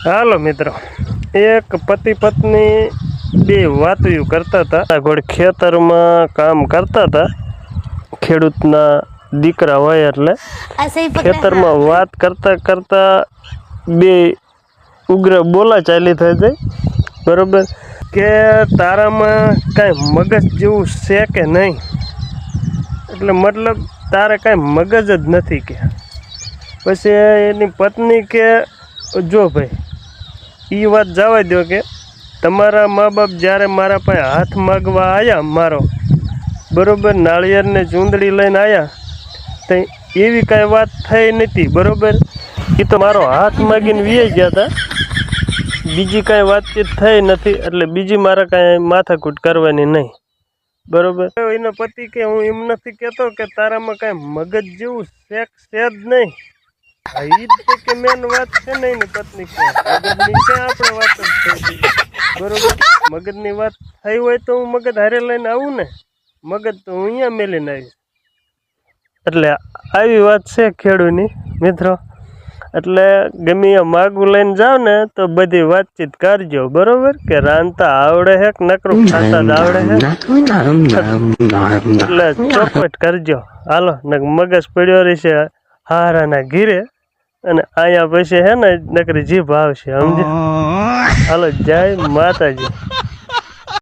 હાલો મિત્રો, એક પતિ પત્ની બે વાતું કરતા હતા. ઘોડે ખેતરમાં કામ કરતા હતા. ખેડૂતના દીકરા હોય એટલે ખેતરમાં વાત કરતા કરતા બે ઉગ્ર બોલા ચાલી થઈ જાય. બરોબર કે તારામાં કાંઈ મગજ જેવું છે કે નહીં, એટલે મતલબ તારે કાંઈ મગજ જ નથી કે. પછી એની પત્ની કે જો ભાઈ એ વાત જવા દો કે તમારા મા બાપ જ્યારે મારા પાસે હાથ માગવા આવ્યા મારો, બરાબર, નાળિયેરને ચૂંદડી લઈને આવ્યા તો એવી કાંઈ વાત થઈ નથી. બરાબર, એ તો મારો હાથ માગીને વી ગયા હતા, બીજી કાંઈ વાતચીત થઈ નથી. એટલે બીજી મારે કાંઈ માથાકૂટ કરવાની નહીં. બરાબર, એનો પતિ કે હું એમ નથી કહેતો કે તારામાં કાંઈ મગજ જેવું સેક્સ છે જ નહીં. એ જ કે મેન વાત છે ને એની પત્ની કે મગજની ક્યાં આપણે વાત જ થઈ. બરોબર, મગજની વાત થઈ હોય તો હું મગજ હારે લઈને આવું ને, મગજ તો હું અહીંયા મેલીને આવીશ. એટલે આવી વાત છે ખેડૂની મિત્રો. એટલે ગમે એ માગું લઈને જાઓ ને તો બધી વાતચીત કરજો. બરોબર, કે રાંધતા આવડે હે કે નકરું ખાતા જ આવડે હે, એટલે ચોખવટ કરજો. હાલો ને મગજ પડ્યો રહેશે હારાના ઘીરે, અને અહીંયા પછી હે ને નકરી જીભ આવશે. સમજે? હાલો, જય માતાજી.